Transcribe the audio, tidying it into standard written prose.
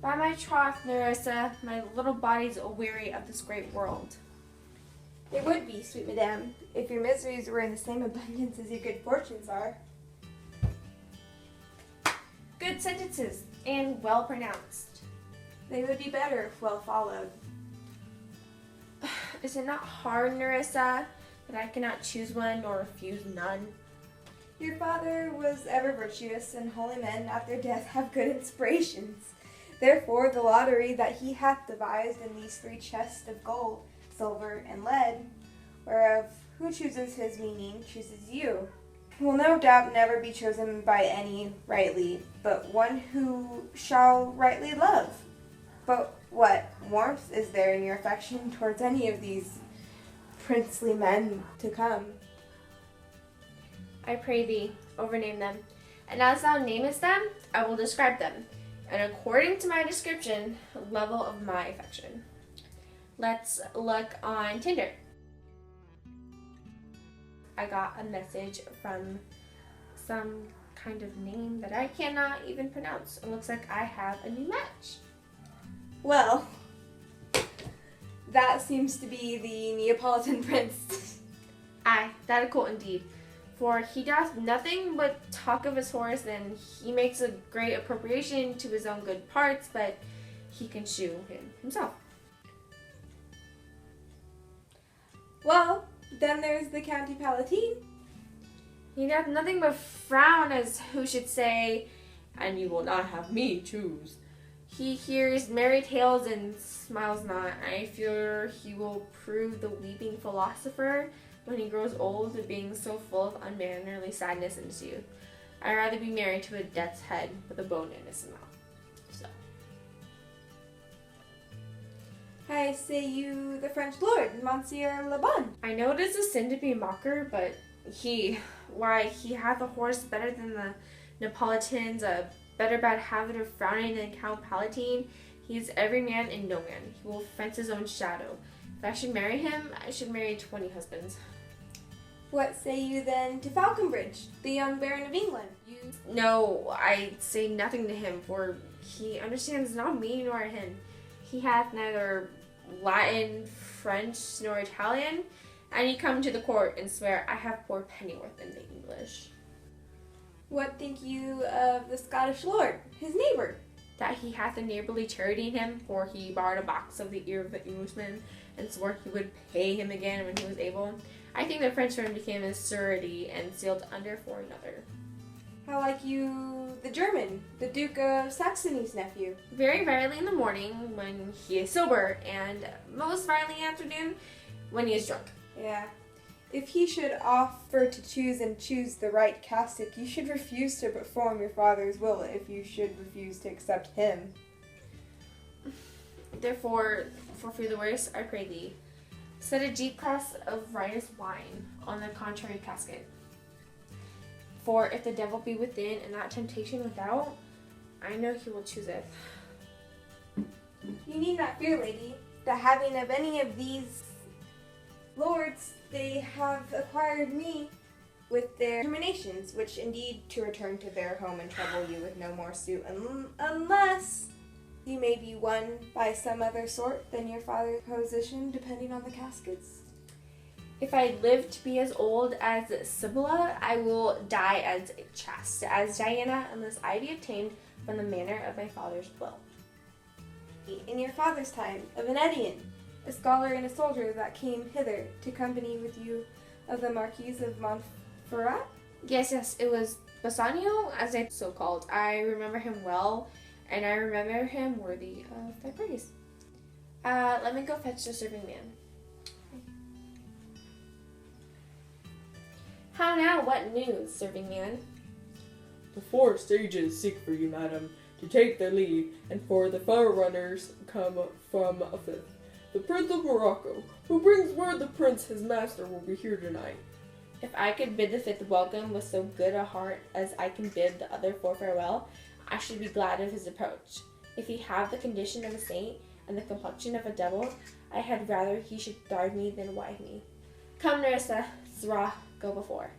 By my troth, Nerissa, my little body's weary of this great world. They would be, sweet madame, if your miseries were in the same abundance as your good fortunes are. Good sentences, and well pronounced. They would be better if well followed. Is it not hard, Nerissa, that I cannot choose one nor refuse none? Your father was ever virtuous, and holy men at their death have good inspirations. Therefore the lottery that he hath devised in these 3 chests of gold, silver, and lead, whereof who chooses his meaning chooses you, will no doubt never be chosen by any rightly, but one who shall rightly love. But what warmth is there in your affection towards any of these princely men to come? I pray thee, overname them, and as thou namest them, I will describe them, and according to my description, level of my affection. Let's look on Tinder. I got a message from some kind of name that I cannot even pronounce. It looks like I have a new match. Well, that seems to be the Neapolitan prince. Aye, that is cool indeed. For he doth nothing but talk of his horse, and he makes a great appropriation to his own good parts, but he can shoe him himself. Well, then there's the County Palatine. He doth nothing but frown, as who should say, and you will not have me choose. He hears merry tales and smiles not. I fear he will prove the weeping philosopher when he grows old, being so full of unmannerly sadness in his youth. I'd rather be married to a death's head with a bone in his mouth. So. I say you the French lord, Monsieur Le Bon. I know it is a sin to be a mocker, but he hath a horse better than the Neapolitans, a better bad habit of frowning than Count Palatine. He is every man and no man. He will fence his own shadow. If I should marry him, I should marry 20 husbands. What say you then to Falconbridge, the young Baron of England? No, I say nothing to him, for he understands not me nor him. He hath neither Latin, French, nor Italian, and he come to the court and swear I have poor pennyworth in the English. What think you of the Scottish lord, his neighbour? That he hath a neighbourly charity in him, for he borrowed a box of the ear of the Englishman, and swore he would pay him again when he was able. I think the Frenchman became his surety and sealed under for another. How like you the German, the Duke of Saxony's nephew? Very rarely in the morning when he is sober, and most rarely in the afternoon when he is drunk. Yeah. If he should offer to choose the right cassock, you should refuse to perform your father's will if you should refuse to accept him. Therefore, for fear the worst, I pray thee, set a deep cross of Rhinus wine on the contrary casket. For if the devil be within and not temptation without, I know he will choose it. You need not fear, lady, the having of any of these lords. They have acquired me with their terminations, which indeed to return to their home and trouble you with no more suit, unless you may be won by some other sort than your father's position, depending on the caskets. If I live to be as old as Sibylla, I will die as chaste as Diana, unless I be obtained from the manner of my father's will. In your father's time, a Venetian, a scholar and a soldier that came hither to company with you of the Marquis of Montferrat? Yes, it was Bassanio, as I so called. I remember him well, and I remember him worthy of thy praise. Let me go fetch the serving man. How now, what news, serving man? The 4 sages seek for you, madam, to take their leave, and for the forerunners come from a 5th. The Prince of Morocco, who brings word the prince, his master, will be here tonight. If I could bid the 5th welcome with so good a heart as I can bid the other 4 farewell, I should be glad of his approach. If he have the condition of a saint and the complexion of a devil, I had rather he should starve me than wive me. Come, Nerissa, Zra, go before.